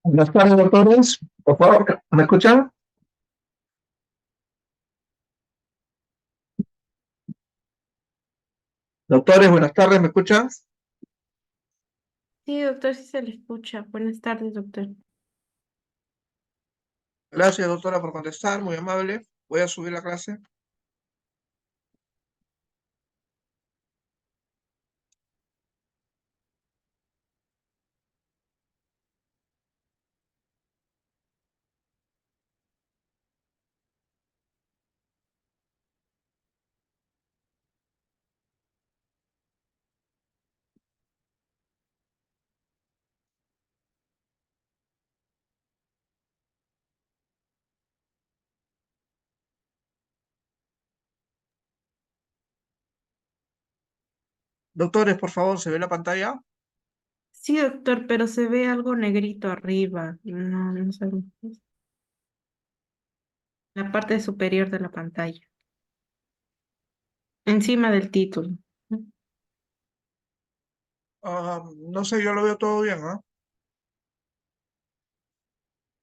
Buenas tardes, doctores. Por favor, ¿me escuchan? Doctores, buenas tardes, ¿me escuchan? Sí, doctor, sí se le escucha. Buenas tardes, doctor. Gracias, doctora, por contestar, muy amable. Voy a subir la clase. Doctores, por favor, ¿se ve la pantalla? Sí, doctor, pero se ve algo negrito arriba. No sé. La parte superior de la pantalla. Encima del título. No sé, yo lo veo todo bien, ¿ah?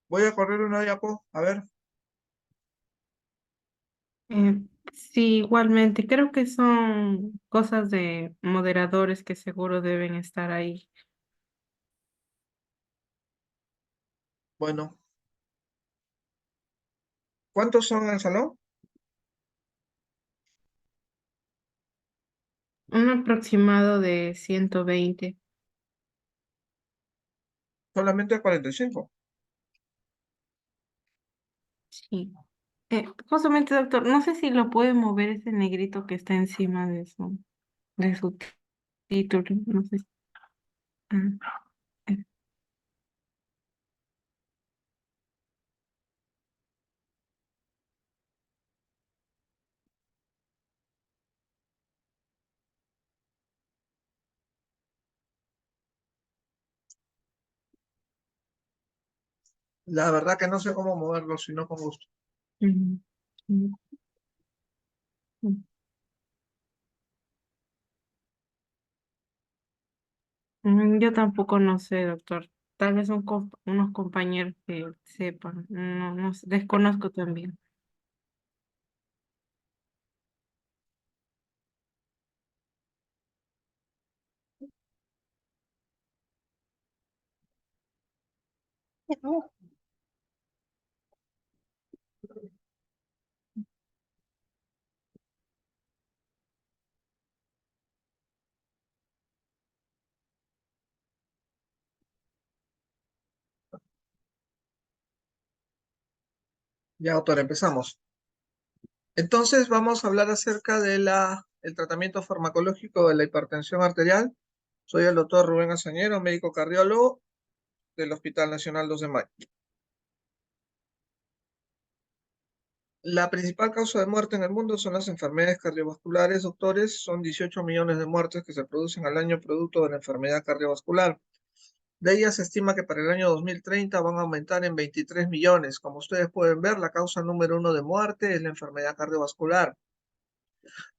Voy a correr una diapo, a ver. Sí, igualmente. Creo que son cosas de moderadores que seguro deben estar ahí. Bueno, ¿cuántos son en el salón? Un aproximado de 120. Solamente 45. Sí. Justamente, doctor, no sé si lo puede mover ese negrito que está encima de su título. No sé. Ah, eh, La verdad que no sé cómo moverlo, si no con gusto. mm, mm, mm. Yo tampoco no sé, doctor. Tal vez unos compañeros que sepan. No sé, desconozco también. Ya, doctora, empezamos. Entonces vamos a hablar acerca de el tratamiento farmacológico de la hipertensión arterial. Soy el doctor Rubén Azañero, médico cardiólogo del Hospital Nacional 2 de Mayo. La principal causa de muerte en el mundo son las enfermedades cardiovasculares, doctores. Son 18 millones de muertes que se producen al año producto de la enfermedad cardiovascular. De ellas se estima que para el año 2030 van a aumentar en 23 millones. Como ustedes pueden ver, la causa número uno de muerte es la enfermedad cardiovascular.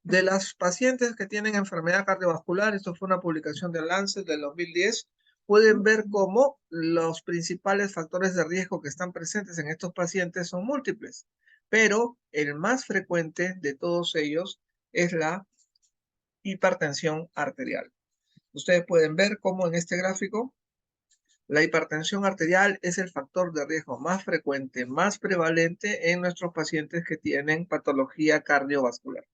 De las pacientes que tienen enfermedad cardiovascular, esto fue una publicación de Lancet del 2010, pueden ver cómo los principales factores de riesgo que están presentes en estos pacientes son múltiples, pero el más frecuente de todos ellos es la hipertensión arterial. Ustedes pueden ver cómo en este gráfico la hipertensión arterial es el factor de riesgo más frecuente, más prevalente en nuestros pacientes que tienen patología cardiovascular.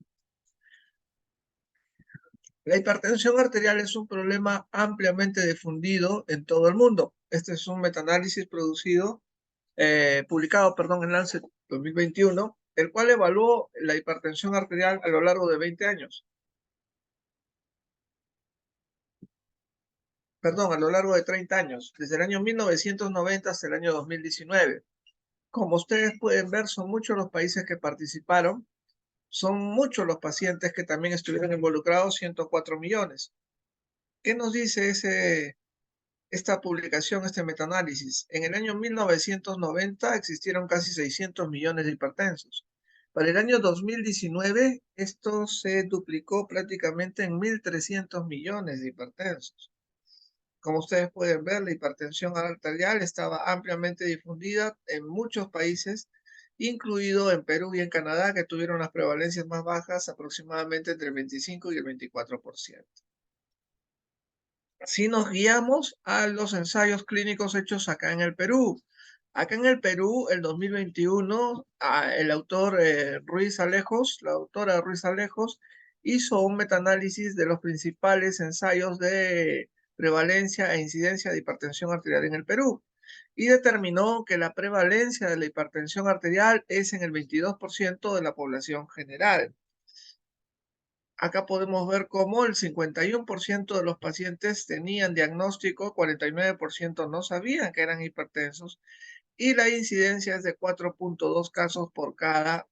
La hipertensión arterial es un problema ampliamente difundido en todo el mundo. Este es un metaanálisis publicado, en Lancet 2021, el cual evaluó la hipertensión arterial a lo largo de 20 años. A lo largo de 30 años, desde el año 1990 hasta el año 2019. Como ustedes pueden ver, son muchos los países que participaron, son muchos los pacientes que también estuvieron involucrados, 104 millones. ¿Qué nos dice esta publicación, este metaanálisis? En el año 1990 existieron casi 600 millones de hipertensos. Para el año 2019, esto se duplicó prácticamente en 1.300 millones de hipertensos. Como ustedes pueden ver, la hipertensión arterial estaba ampliamente difundida en muchos países, incluido en Perú y en Canadá, que tuvieron las prevalencias más bajas, aproximadamente entre el 25 y el 24%. Si nos guiamos a los ensayos clínicos hechos acá en el Perú. Acá en el Perú, el 2021, el autor Ruiz Alejos, la autora Ruiz Alejos, hizo un metaanálisis de los principales ensayos de prevalencia e incidencia de hipertensión arterial en el Perú y determinó que la prevalencia de la hipertensión arterial es en el 22% de la población general. Acá podemos ver cómo el 51% de los pacientes tenían diagnóstico, 49% no sabían que eran hipertensos y la incidencia es de 4.2 casos por cada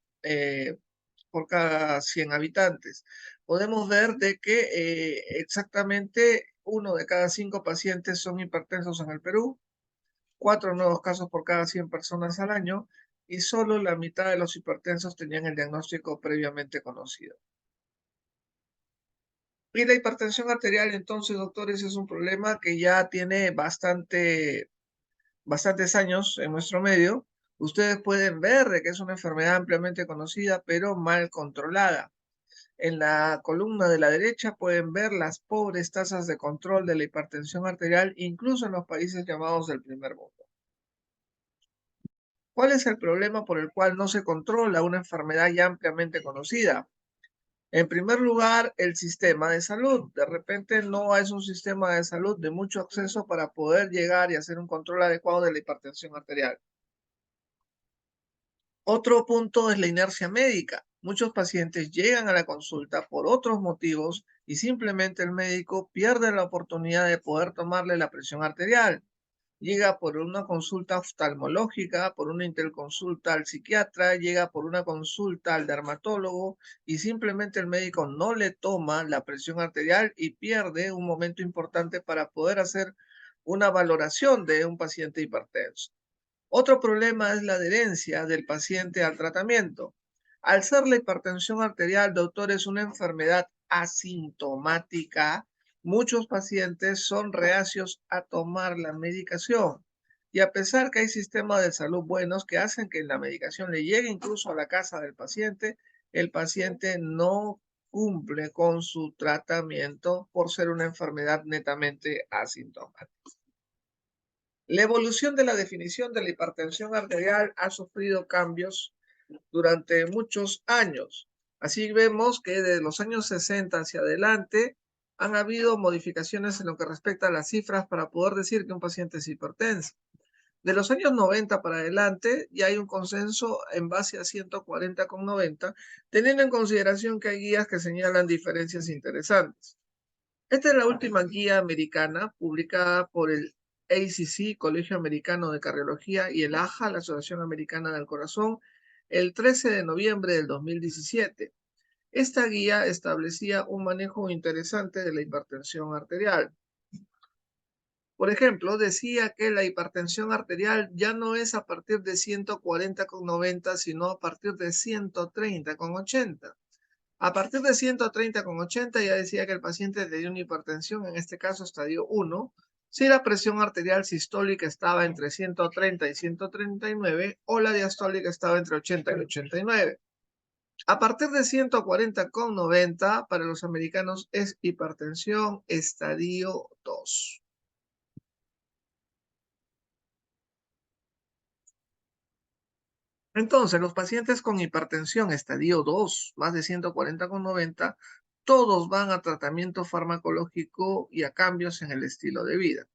100 habitantes. Podemos ver de que exactamente 1 de cada 5 pacientes son hipertensos en el Perú, 4 nuevos casos por cada 100 personas al año y solo la mitad de los hipertensos tenían el diagnóstico previamente conocido. Y la hipertensión arterial, entonces, doctores, es un problema que ya tiene bastantes años en nuestro medio. Ustedes pueden ver de que es una enfermedad ampliamente conocida, pero mal controlada. En la columna de la derecha pueden ver las pobres tasas de control de la hipertensión arterial, incluso en los países llamados del primer mundo. ¿Cuál es el problema por el cual no se controla una enfermedad ya ampliamente conocida? En primer lugar, el sistema de salud. De repente no es un sistema de salud de mucho acceso para poder llegar y hacer un control adecuado de la hipertensión arterial. Otro punto es la inercia médica. Muchos pacientes llegan a la consulta por otros motivos y simplemente el médico pierde la oportunidad de poder tomarle la presión arterial. Llega por una consulta oftalmológica, por una interconsulta al psiquiatra, llega por una consulta al dermatólogo y simplemente el médico no le toma la presión arterial y pierde un momento importante para poder hacer una valoración de un paciente hipertenso. Otro problema es la adherencia del paciente al tratamiento. Al ser la hipertensión arterial, doctor, es una enfermedad asintomática, muchos pacientes son reacios a tomar la medicación. Y a pesar que hay sistemas de salud buenos que hacen que la medicación le llegue incluso a la casa del paciente, el paciente no cumple con su tratamiento por ser una enfermedad netamente asintomática. La evolución de la definición de la hipertensión arterial ha sufrido cambios durante muchos años. Así vemos que de los años 60 hacia adelante han habido modificaciones en lo que respecta a las cifras para poder decir que un paciente es hipertenso. De los años 90 para adelante ya hay un consenso en base a 140,90, teniendo en consideración que hay guías que señalan diferencias interesantes. Esta es la última guía americana publicada por el ACC, Colegio Americano de Cardiología, y el AHA, la Asociación Americana del Corazón, el 13 de noviembre del 2017. Esta guía establecía un manejo interesante de la hipertensión arterial. Por ejemplo, decía que la hipertensión arterial ya no es a partir de 140,90, sino a partir de 130,80. A partir de 130,80 ya decía que el paciente tenía una hipertensión, en este caso estadio 1, si la presión arterial sistólica estaba entre 130 y 139 o la diastólica estaba entre 80 y 89. A partir de 140,90 para los americanos es hipertensión estadio 2. Entonces, los pacientes con hipertensión estadio 2, más de 140,90, todos van a tratamiento farmacológico y a cambios en el estilo de vida.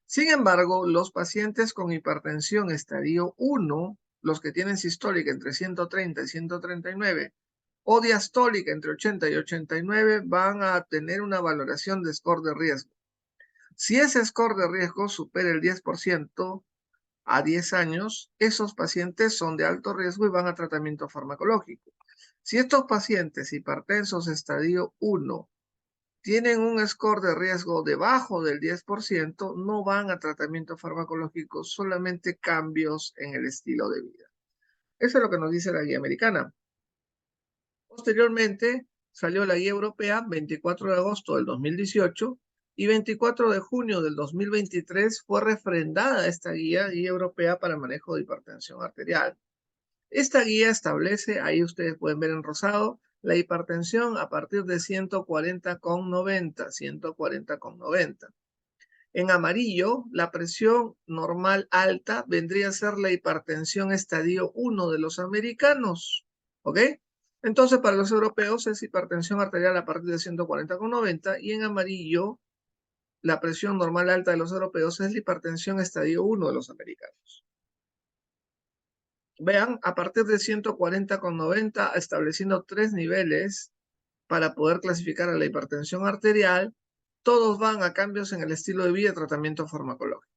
Sin embargo, los pacientes con hipertensión estadio 1, los que tienen sistólica entre 130 y 139, o diastólica entre 80 y 89, van a tener una valoración de score de riesgo. Si ese score de riesgo supera el 10%, a 10 años, esos pacientes son de alto riesgo y van a tratamiento farmacológico. Si estos pacientes hipertensos estadio 1 tienen un score de riesgo debajo del 10%, no van a tratamiento farmacológico, solamente cambios en el estilo de vida. Eso es lo que nos dice la guía americana. Posteriormente, salió la guía europea, 24 de agosto del 2018, y 24 de junio del 2023 fue refrendada esta guía europea para el manejo de hipertensión arterial. Esta guía establece, ahí ustedes pueden ver en rosado, la hipertensión a partir de 140,90, 140,90. En amarillo, la presión normal alta vendría a ser la hipertensión estadio 1 de los americanos, ¿ok? Entonces, para los europeos es hipertensión arterial a partir de 140,90 y en amarillo, la presión normal alta de los europeos es la hipertensión estadio 1 de los americanos. Vean, a partir de 140,90, estableciendo 3 niveles para poder clasificar a la hipertensión arterial, todos van a cambios en el estilo de vida y tratamiento farmacológico.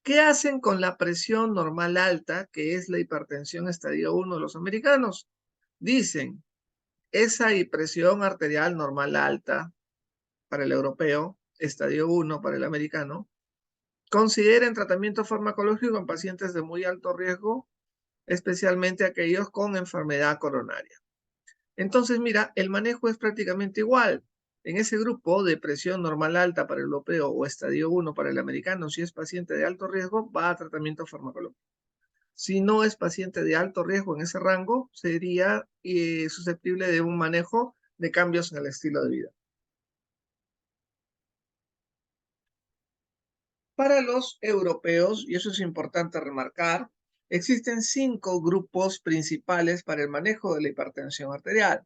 ¿Qué hacen con la presión normal alta, que es la hipertensión estadio 1 de los americanos? Dicen, esa presión arterial normal alta para el europeo, estadio 1 para el americano, consideren tratamiento farmacológico en pacientes de muy alto riesgo, especialmente aquellos con enfermedad coronaria. Entonces, mira, el manejo es prácticamente igual. En ese grupo de presión normal alta para el europeo o estadio 1 para el americano, si es paciente de alto riesgo, va a tratamiento farmacológico. Si no es paciente de alto riesgo en ese rango, sería susceptible de un manejo de cambios en el estilo de vida. Para los europeos, y eso es importante remarcar, existen 5 grupos principales para el manejo de la hipertensión arterial.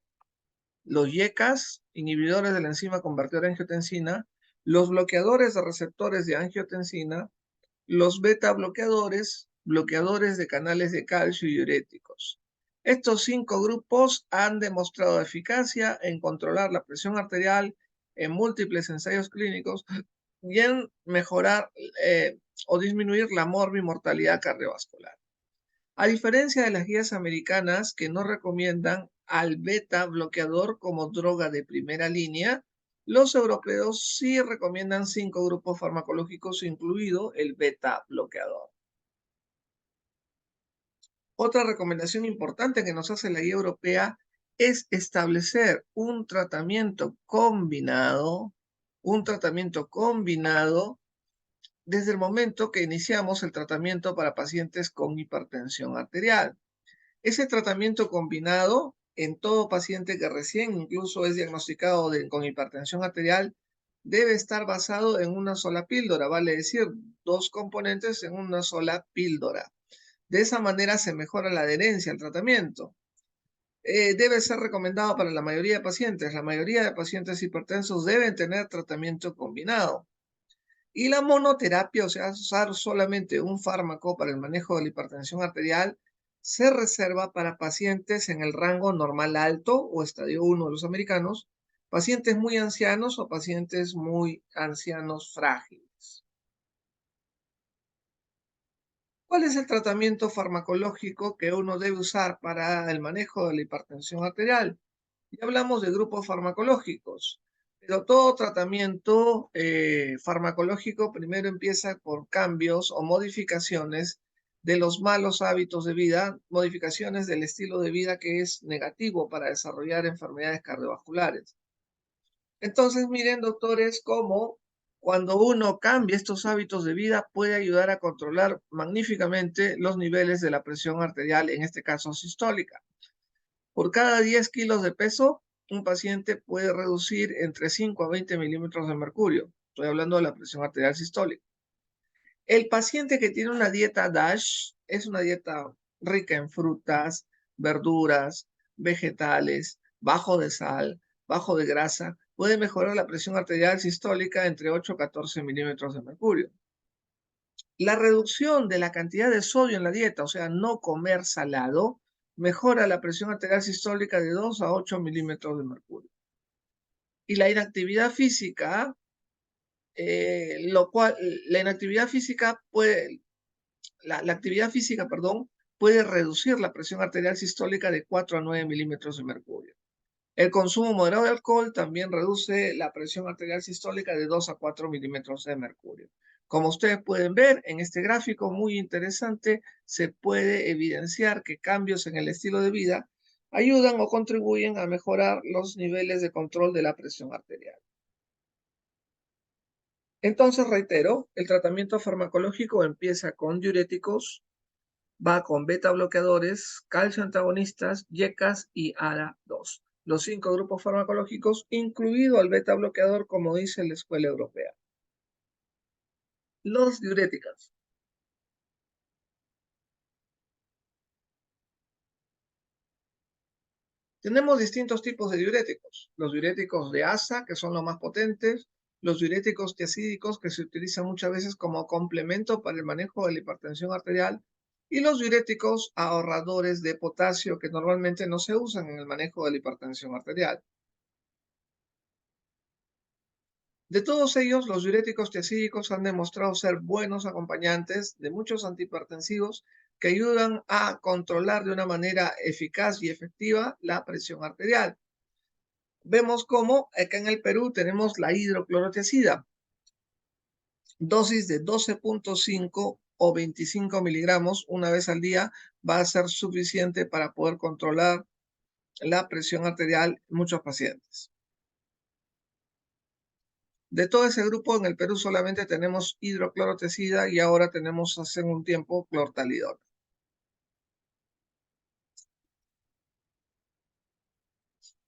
Los YECAS, inhibidores de la enzima convertidora de angiotensina, los bloqueadores de receptores de angiotensina, los beta bloqueadores, bloqueadores de canales de calcio y diuréticos. Estos 5 grupos han demostrado eficacia en controlar la presión arterial en múltiples ensayos clínicos y en mejorar o disminuir la morbimortalidad cardiovascular. A diferencia de las guías americanas que no recomiendan al beta bloqueador como droga de primera línea, los europeos sí recomiendan 5 grupos farmacológicos, incluido el beta bloqueador. Otra recomendación importante que nos hace la guía europea es establecer un tratamiento combinado desde el momento que iniciamos el tratamiento para pacientes con hipertensión arterial. Ese tratamiento combinado en todo paciente que recién incluso es diagnosticado con hipertensión arterial debe estar basado en una sola píldora, vale decir, 2 componentes en una sola píldora. De esa manera se mejora la adherencia al tratamiento. Debe ser recomendado para la mayoría de pacientes. La mayoría de pacientes hipertensos deben tener tratamiento combinado. Y la monoterapia, o sea, usar solamente un fármaco para el manejo de la hipertensión arterial, se reserva para pacientes en el rango normal alto o estadio 1 de los americanos, pacientes muy ancianos o pacientes muy ancianos frágiles. ¿Cuál es el tratamiento farmacológico que uno debe usar para el manejo de la hipertensión arterial? Ya hablamos de grupos farmacológicos, pero todo tratamiento farmacológico primero empieza por cambios o modificaciones de los malos hábitos de vida, modificaciones del estilo de vida que es negativo para desarrollar enfermedades cardiovasculares. Entonces, miren, doctores, cómo cuando uno cambia estos hábitos de vida puede ayudar a controlar magníficamente los niveles de la presión arterial, en este caso sistólica. Por cada 10 kilos de peso, un paciente puede reducir entre 5 a 20 milímetros de mercurio. Estoy hablando de la presión arterial sistólica. El paciente que tiene una dieta DASH es una dieta rica en frutas, verduras, vegetales, bajo de sal, bajo de grasa, puede mejorar la presión arterial sistólica entre 8 a 14 milímetros de mercurio. La reducción de la cantidad de sodio en la dieta, o sea, no comer salado, mejora la presión arterial sistólica de 2 a 8 milímetros de mercurio. Y la inactividad física, la actividad física, puede reducir la presión arterial sistólica de 4 a 9 milímetros de mercurio. El consumo moderado de alcohol también reduce la presión arterial sistólica de 2 a 4 milímetros de mercurio. Como ustedes pueden ver en este gráfico muy interesante, se puede evidenciar que cambios en el estilo de vida ayudan o contribuyen a mejorar los niveles de control de la presión arterial. Entonces, reitero, el tratamiento farmacológico empieza con diuréticos, va con beta bloqueadores, calcio antagonistas, YECAS y ARA2. Los 5 grupos farmacológicos, incluido el beta bloqueador, como dice la Escuela Europea. Los diuréticos. Tenemos distintos tipos de diuréticos. Los diuréticos de asa, que son los más potentes, los diuréticos tiazídicos, que se utilizan muchas veces como complemento para el manejo de la hipertensión arterial, y los diuréticos ahorradores de potasio, que normalmente no se usan en el manejo de la hipertensión arterial. De todos ellos, los diuréticos tiazídicos han demostrado ser buenos acompañantes de muchos antihipertensivos que ayudan a controlar de una manera eficaz y efectiva la presión arterial. Vemos cómo acá en el Perú tenemos la hidroclorotiazida, dosis de 12.5 o 25 miligramos una vez al día va a ser suficiente para poder controlar la presión arterial en muchos pacientes. De todo ese grupo, en el Perú solamente tenemos hidroclorotiazida y ahora tenemos hace un tiempo clortalidona.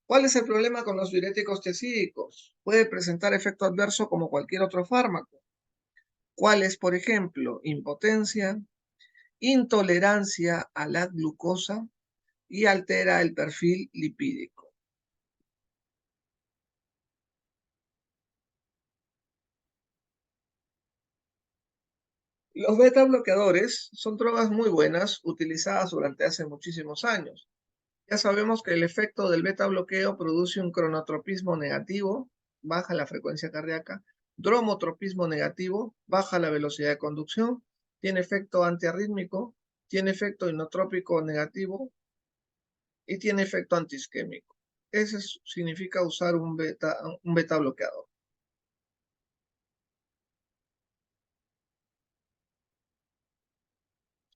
¿Cuál es el problema con los diuréticos tiazídicos? Puede presentar efecto adverso como cualquier otro fármaco. ¿Cuáles, por ejemplo? Impotencia, intolerancia a la glucosa y altera el perfil lipídico. Los beta bloqueadores son drogas muy buenas utilizadas durante hace muchísimos años. Ya sabemos que el efecto del beta bloqueo produce un cronotropismo negativo, baja la frecuencia cardíaca, dromotropismo negativo, baja la velocidad de conducción, tiene efecto antiarrítmico, tiene efecto inotrópico negativo y tiene efecto antiisquémico. Eso significa usar un beta bloqueador.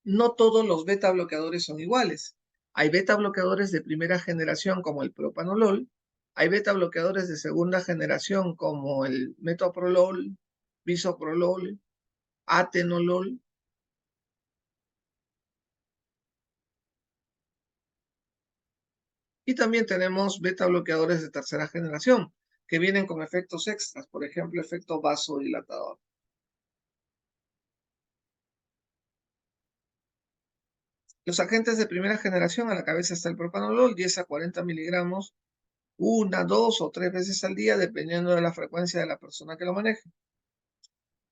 No todos los beta bloqueadores son iguales. Hay beta bloqueadores de primera generación como el propanolol, hay beta bloqueadores de segunda generación como el metoprolol, bisoprolol, atenolol. Y también tenemos beta bloqueadores de tercera generación que vienen con efectos extras, por ejemplo, efecto vasodilatador. Los agentes de primera generación, a la cabeza está el propanolol, 10 a 40 miligramos, 1, 2 o 3 veces al día, dependiendo de la frecuencia de la persona que lo maneje.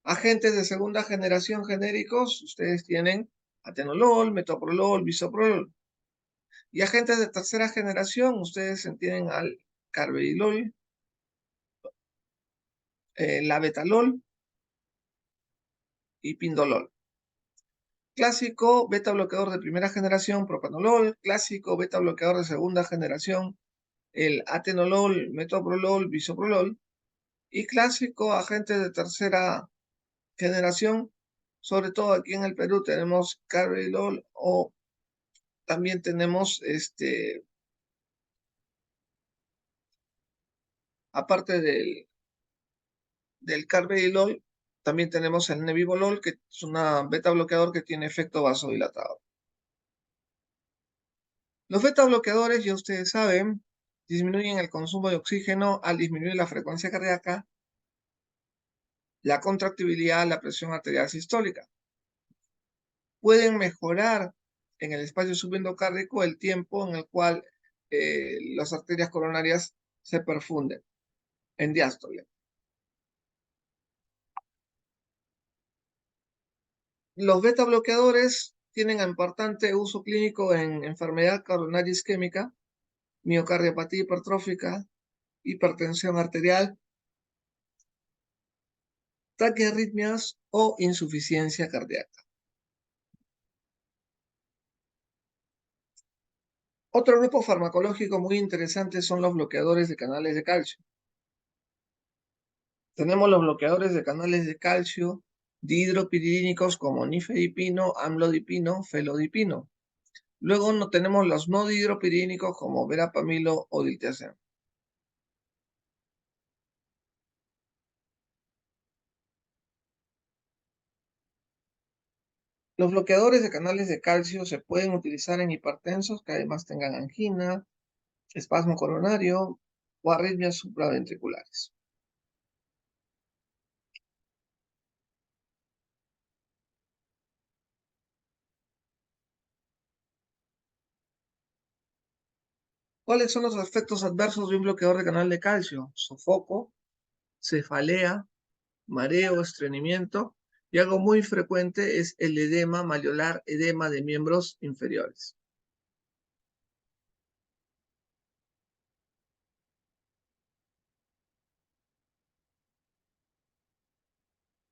Agentes de segunda generación genéricos, ustedes tienen atenolol, metoprolol, bisoprolol. Y agentes de tercera generación, ustedes tienen al carvedilol, labetalol y pindolol. Clásico beta bloqueador de primera generación, propanolol. Clásico beta bloqueador de segunda generación, el atenolol, metoprolol, bisoprolol. Y clásico agente de tercera generación, sobre todo aquí en el Perú tenemos carvedilol o también tenemos aparte del carvedilol, también tenemos el nebivolol, que es una beta bloqueador que tiene efecto vasodilatador. Los beta bloqueadores, ya ustedes saben, disminuyen el consumo de oxígeno al disminuir la frecuencia cardíaca, la contractibilidad, la presión arterial sistólica. Pueden mejorar en el espacio subendocárdico el tiempo en el cual las arterias coronarias se perfunden en diástole. Los beta bloqueadores tienen importante uso clínico en enfermedad coronaria isquémica, miocardiopatía hipertrófica, hipertensión arterial, taquiarritmias o insuficiencia cardíaca. Otro grupo farmacológico muy interesante son los bloqueadores de canales de calcio. Tenemos los bloqueadores de canales de calcio dihidropiridínicos como nifedipino, amlodipino, felodipino. Luego no tenemos los no dihidropiridínicos como verapamilo o diltiazem. Los bloqueadores de canales de calcio se pueden utilizar en hipertensos que además tengan angina, espasmo coronario o arritmias supraventriculares. ¿Cuáles son los efectos adversos de un bloqueador de canal de calcio? Sofoco, cefalea, mareo, estreñimiento y algo muy frecuente es el edema malleolar, edema de miembros inferiores.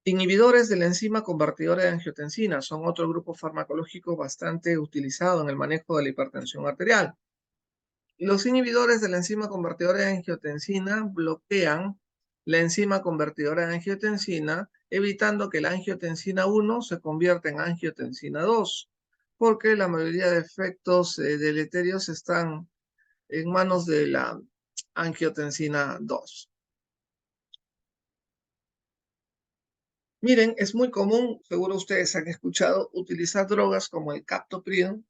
Inhibidores de la enzima convertidora de angiotensina son otro grupo farmacológico bastante utilizado en el manejo de la hipertensión arterial. Los inhibidores de la enzima convertidora de angiotensina bloquean la enzima convertidora de angiotensina, evitando que la angiotensina 1 se convierta en angiotensina 2, porque la mayoría de efectos deleterios están en manos de la angiotensina 2. Miren, es muy común, seguro ustedes han escuchado, utilizar drogas como el captopril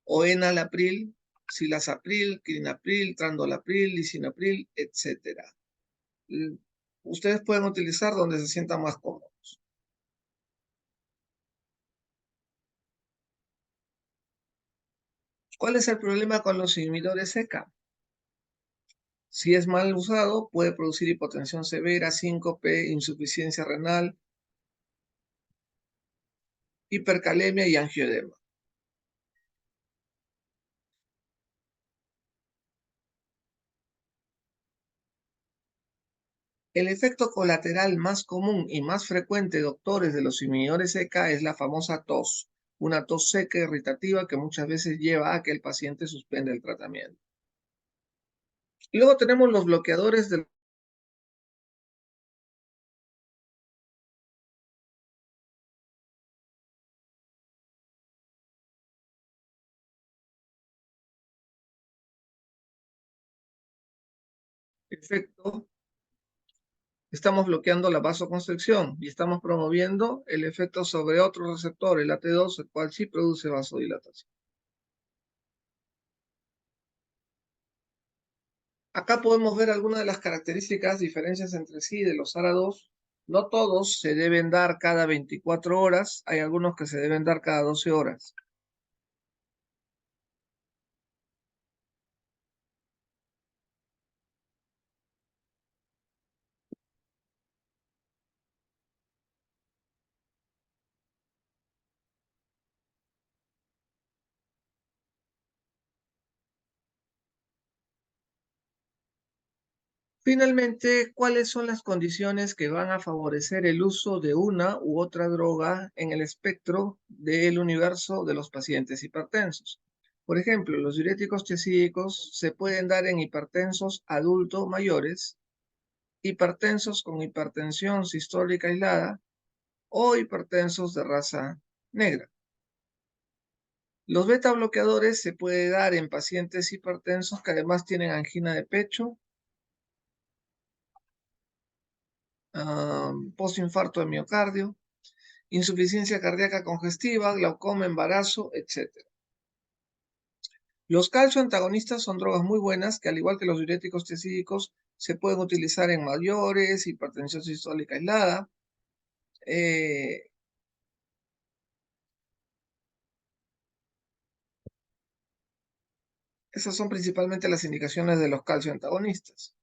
o enalapril, silasapril, clinapril, trandolapril, lisinapril, etcétera. Ustedes pueden utilizar donde se sientan más cómodos. ¿Cuál es el problema con los inhibidores ECA? Si es mal usado, puede producir hipotensión severa, síncope, insuficiencia renal, hipercalemia y angioedema. El efecto colateral más común y más frecuente, doctores, de los inhibidores ECA es la famosa tos, una tos seca e irritativa que muchas veces lleva a que el paciente suspenda el tratamiento. Y luego tenemos los bloqueadores del efecto. Estamos bloqueando la vasoconstricción y estamos promoviendo el efecto sobre otro receptor, el AT2, el cual sí produce vasodilatación. Acá podemos ver algunas de las características, diferencias entre sí de los ARA2. No todos se deben dar cada 24 horas, hay algunos que se deben dar cada 12 horas. Finalmente, ¿cuáles son las condiciones que van a favorecer el uso de una u otra droga en el espectro del universo de los pacientes hipertensos? Por ejemplo, los diuréticos tiazídicos se pueden dar en hipertensos adultos mayores, hipertensos con hipertensión sistólica aislada o hipertensos de raza negra. Los beta bloqueadores se puede dar en pacientes hipertensos que además tienen angina de pecho, postinfarto de miocardio, insuficiencia cardíaca congestiva, glaucoma, embarazo, etc. Los calcioantagonistas son drogas muy buenas que, al igual que los diuréticos tiazídicos, se pueden utilizar en mayores, hipertensión sistólica aislada. Esas son principalmente las indicaciones de los calcioantagonistas.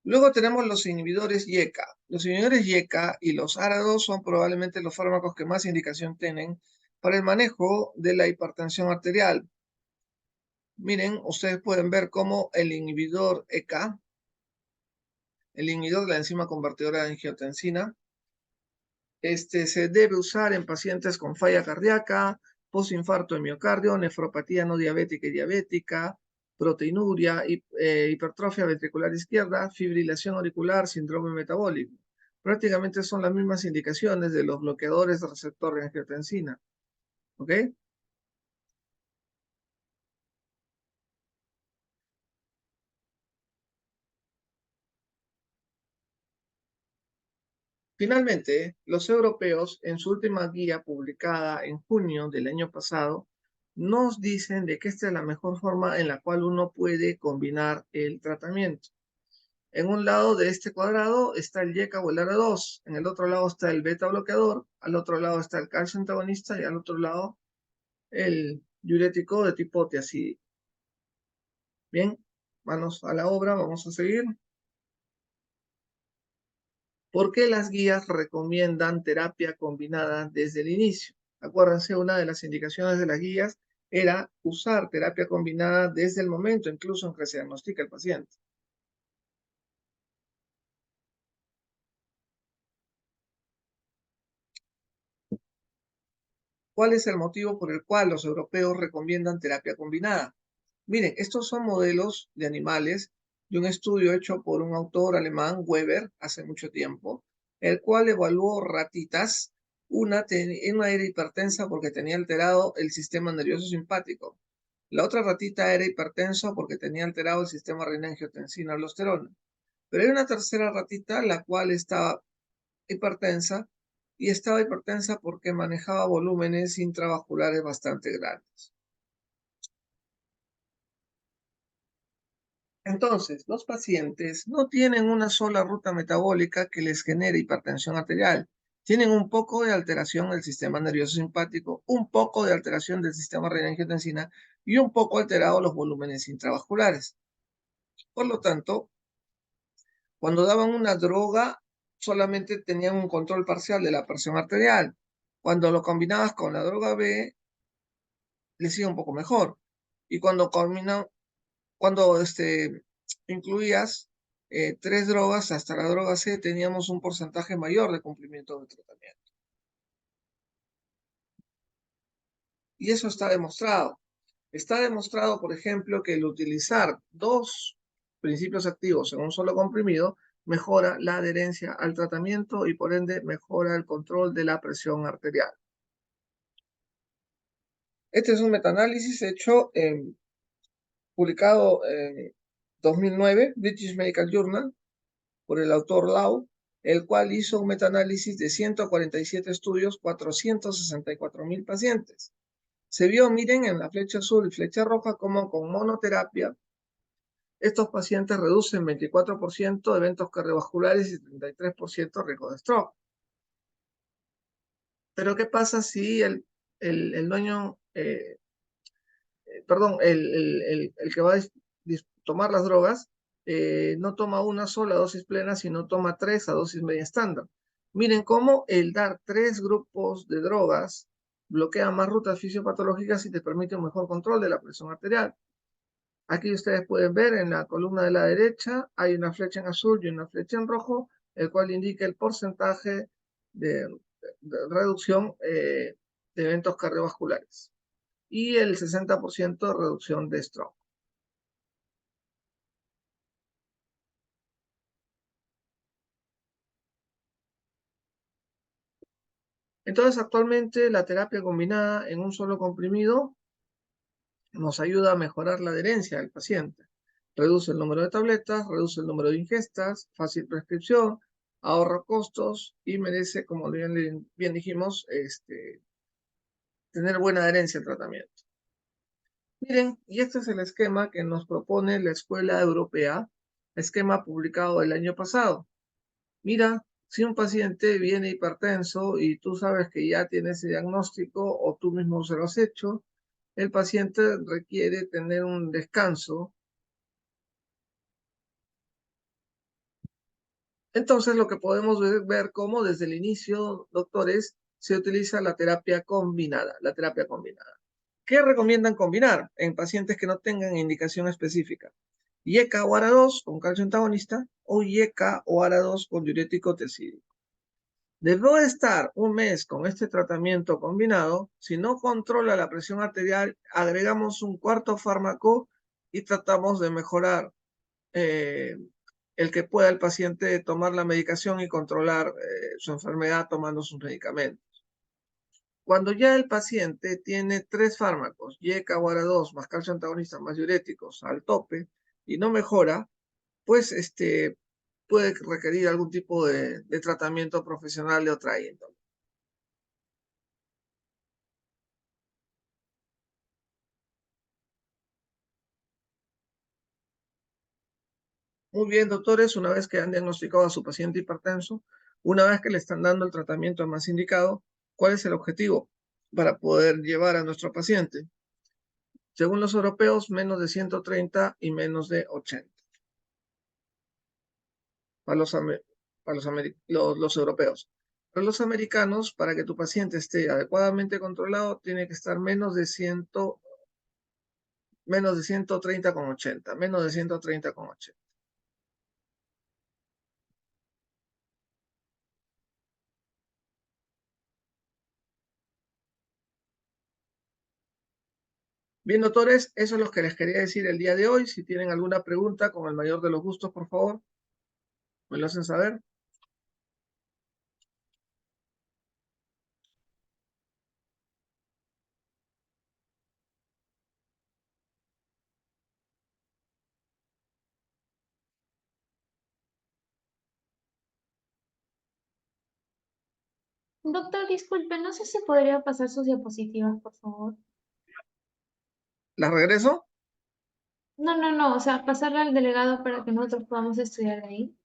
Luego tenemos los inhibidores YECA. Los inhibidores YECA y los ARA2 son probablemente los fármacos que más indicación tienen para el manejo de la hipertensión arterial. Miren, ustedes pueden ver cómo el inhibidor ECA, el inhibidor de la enzima convertidora de angiotensina, se debe usar en pacientes con falla cardíaca, postinfarto de miocardio, nefropatía no diabética y diabética, proteinuria, hipertrofia ventricular izquierda, fibrilación auricular, síndrome metabólico. Prácticamente son las mismas indicaciones de los bloqueadores de receptor de angiotensina. ¿Ok? Finalmente, los europeos, en su última guía publicada en junio del año pasado, nos dicen de que esta es la mejor forma en la cual uno puede combinar el tratamiento. En un lado de este cuadrado está el YECA o el ARA2, en el otro lado está el beta bloqueador, al otro lado está el calcio antagonista y al otro lado el diurético de tipo tiazídico. Bien, manos a la obra, vamos a seguir. ¿Por qué las guías recomiendan terapia combinada desde el inicio? Acuérdense, una de las indicaciones de las guías era usar terapia combinada desde el momento, incluso en que se diagnostica el paciente. ¿Cuál es el motivo por el cual los europeos recomiendan terapia combinada? Miren, estos son modelos de animales de un estudio hecho por un autor alemán, Weber, hace mucho tiempo, el cual evaluó ratitas. Una era hipertensa porque tenía alterado el sistema nervioso simpático. La otra ratita era hipertensa porque tenía alterado el sistema renina-angiotensina-aldosterona. Pero hay una tercera ratita, la cual estaba hipertensa, y estaba hipertensa porque manejaba volúmenes intravasculares bastante grandes. Entonces, los pacientes no tienen una sola ruta metabólica que les genere hipertensión arterial. Tienen un poco de alteración del sistema nervioso simpático, un poco de alteración del sistema renina-angiotensina y un poco alterados los volúmenes intravasculares. Por lo tanto, cuando daban una droga, solamente tenían un control parcial de la presión arterial. Cuando lo combinabas con la droga B, les iba un poco mejor. Y cuando incluías 3 drogas hasta la droga C, teníamos un porcentaje mayor de cumplimiento del tratamiento. Y eso está demostrado. Está demostrado, por ejemplo, que el utilizar 2 principios activos en un solo comprimido mejora la adherencia al tratamiento y por ende mejora el control de la presión arterial. Este es un metaanálisis hecho publicado en 2009, British Medical Journal, por el autor Lau, el cual hizo un metaanálisis de 147 estudios, 464,000 pacientes. Se vio, miren, en la flecha azul y flecha roja, como con monoterapia estos pacientes reducen 24% de eventos cardiovasculares y 33% riesgo de stroke. Pero ¿qué pasa si el dueño, perdón, el que va a tomar las drogas no toma una sola dosis plena, sino toma 3 a dosis media estándar? Miren cómo el dar 3 grupos de drogas bloquea más rutas fisiopatológicas y te permite un mejor control de la presión arterial. Aquí ustedes pueden ver en la columna de la derecha hay una flecha en azul y una flecha en rojo, el cual indica el porcentaje de reducción de eventos cardiovasculares y el 60% de reducción de stroke. Entonces, actualmente la terapia combinada en un solo comprimido nos ayuda a mejorar la adherencia del paciente. Reduce el número de tabletas, reduce el número de ingestas, fácil prescripción, ahorra costos y merece, como bien dijimos, tener buena adherencia al tratamiento. Miren, y este es el esquema que nos propone la Escuela Europea, esquema publicado el año pasado. Mira, si un paciente viene hipertenso y tú sabes que ya tienes ese diagnóstico o tú mismo se lo has hecho, el paciente requiere tener un descanso. Entonces, lo que podemos ver cómo desde el inicio, doctores, se utiliza la terapia combinada, ¿Qué recomiendan combinar en pacientes que no tengan indicación específica? YECA o ARA2 con calcio antagonista o YECA o ARA2 con diurético tiazídico. Debo estar un mes con este tratamiento combinado. Si no controla la presión arterial, agregamos un cuarto fármaco y tratamos de mejorar el que pueda el paciente tomar la medicación y controlar su enfermedad tomando sus medicamentos. Cuando ya el paciente tiene 3 fármacos, YECA o ARA2 más calcio antagonista más diuréticos al tope y no mejora, pues puede requerir algún tipo de tratamiento profesional de otra índole. Muy bien, doctores, una vez que han diagnosticado a su paciente hipertenso, una vez que le están dando el tratamiento más indicado, ¿cuál es el objetivo para poder llevar a nuestro paciente? Según los europeos, menos de 130 y menos de 80. Para los europeos. Para los americanos, para que tu paciente esté adecuadamente controlado, tiene que estar menos de 130,80, menos de 130,80. Bien, doctores, eso es lo que les quería decir el día de hoy. Si tienen alguna pregunta, con el mayor de los gustos, por favor, me lo hacen saber. Doctor, disculpe, no sé si podría pasar sus diapositivas, por favor. ¿Las regreso? No, o sea, pasarla al delegado para que nosotros podamos estudiar de ahí.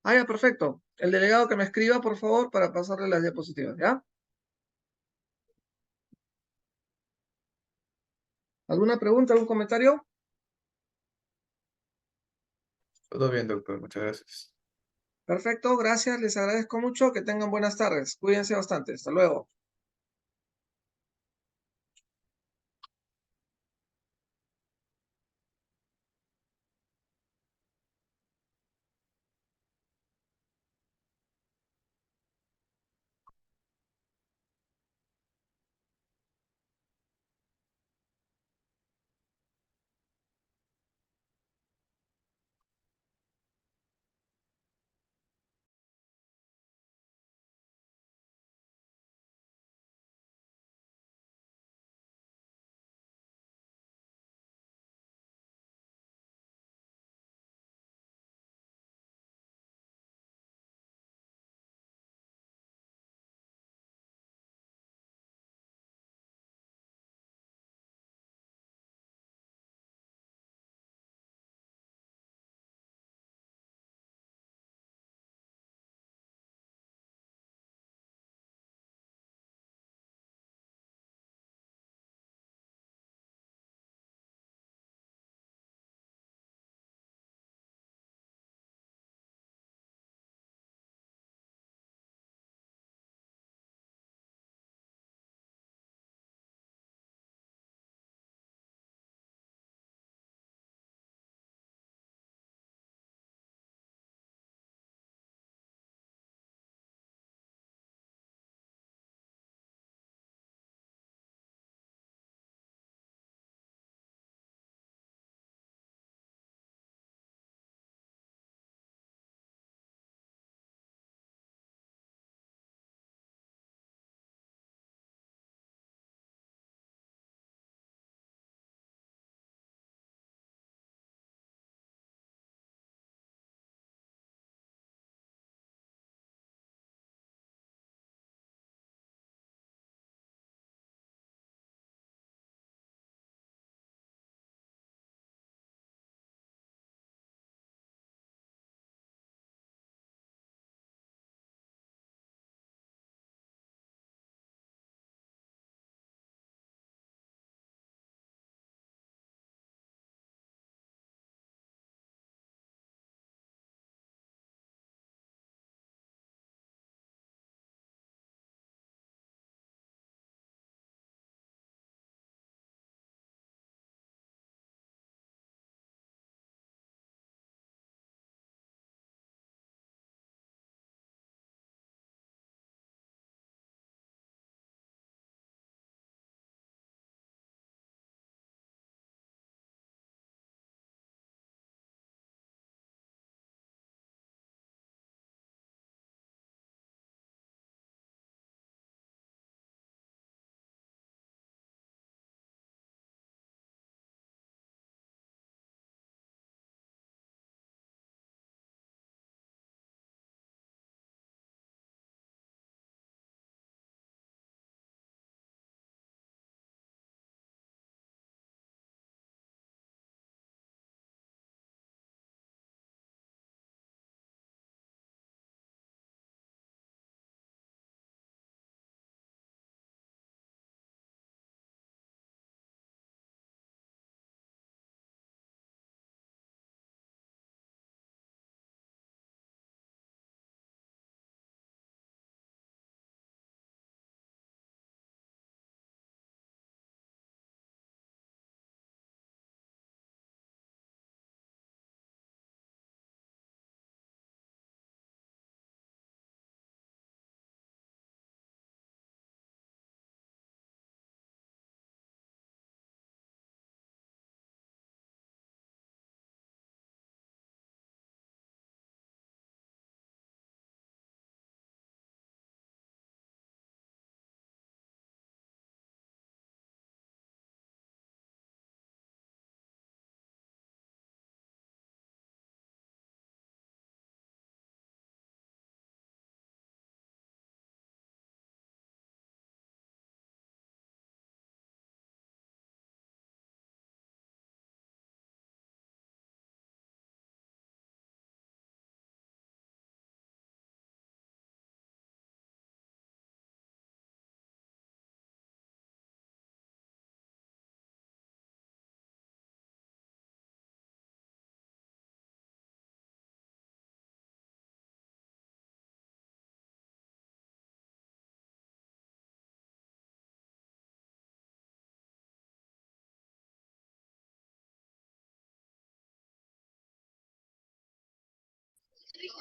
Ah, ya, perfecto. El delegado que me escriba, por favor, para pasarle las diapositivas, ¿ya? ¿Alguna pregunta, algún comentario? Todo bien, doctor. Muchas gracias. Perfecto, gracias, les agradezco mucho, que tengan buenas tardes. Cuídense bastante. Hasta luego.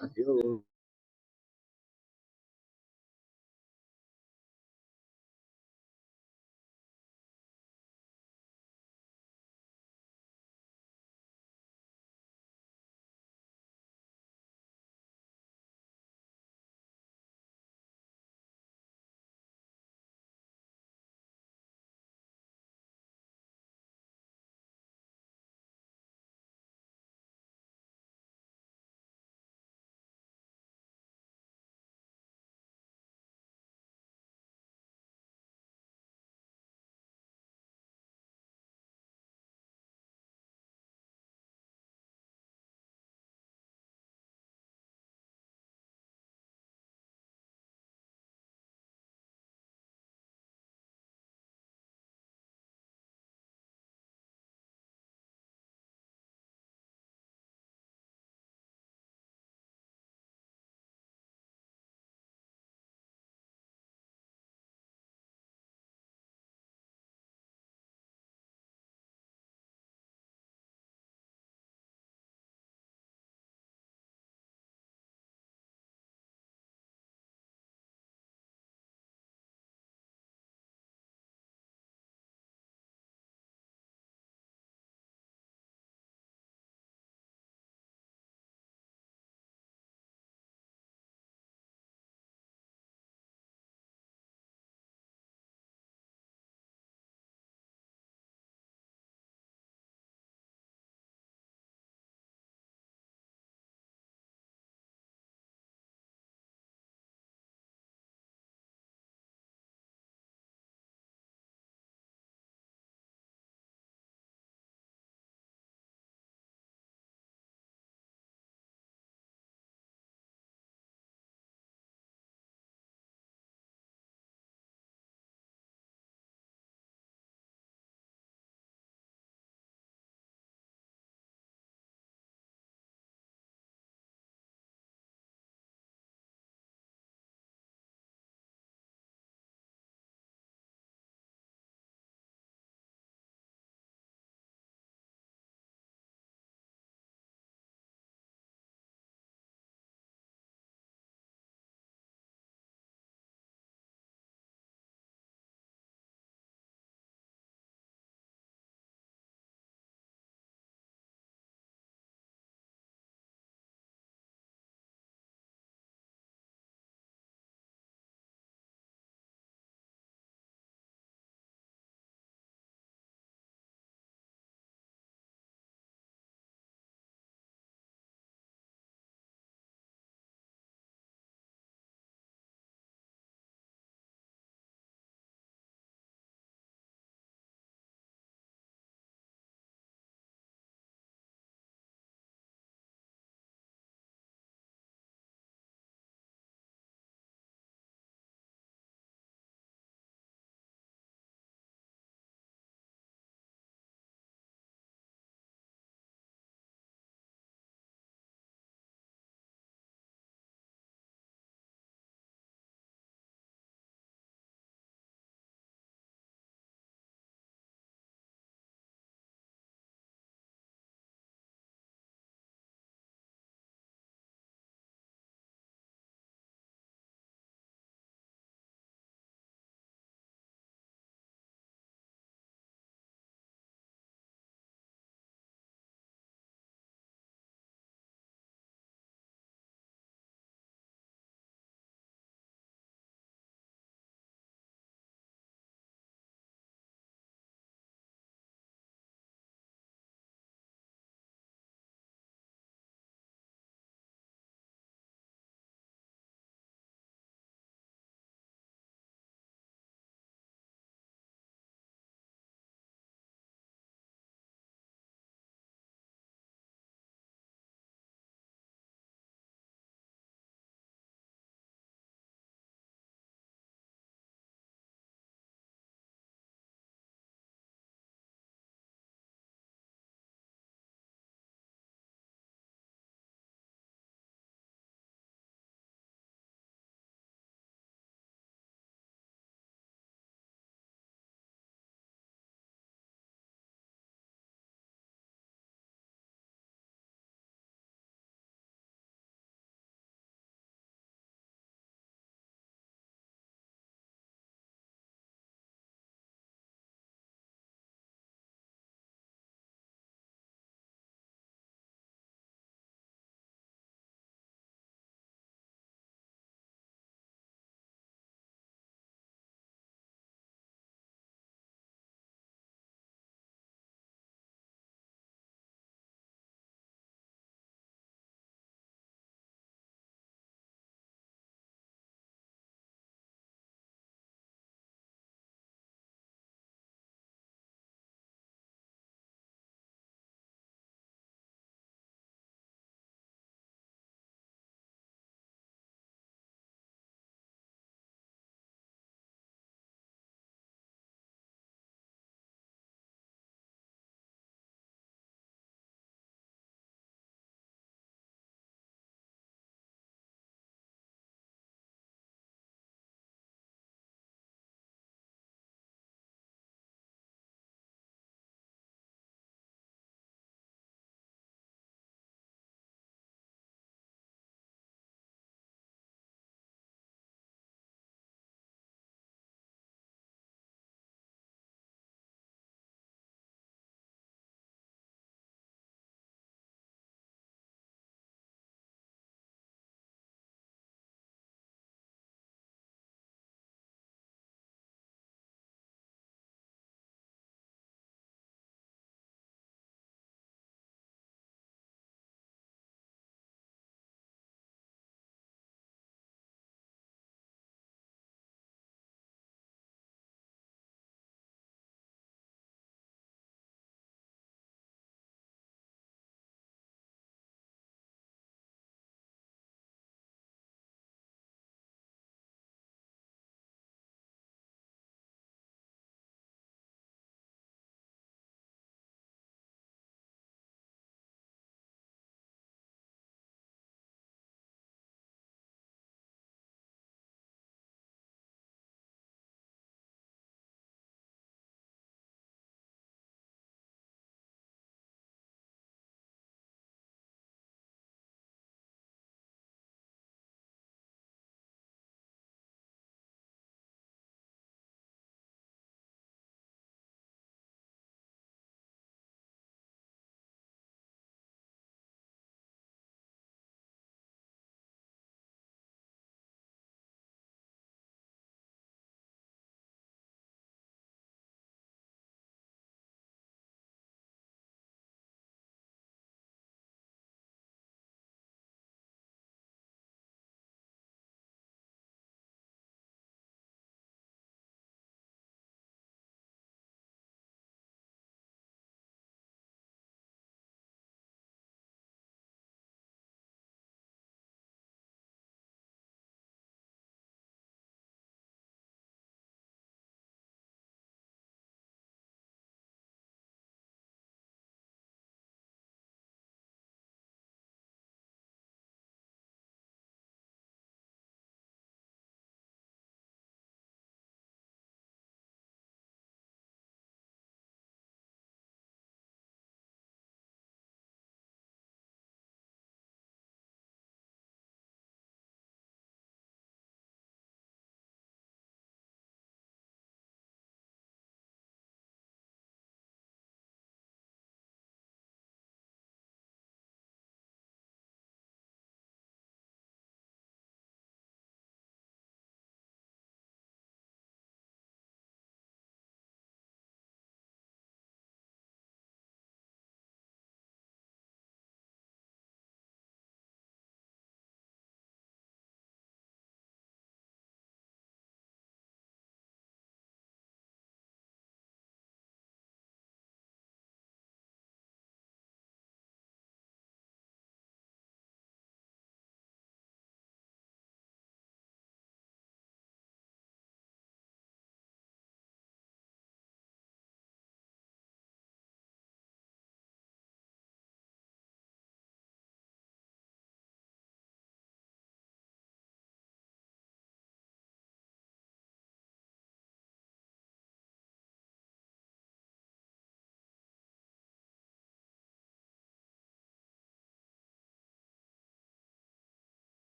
Adiós.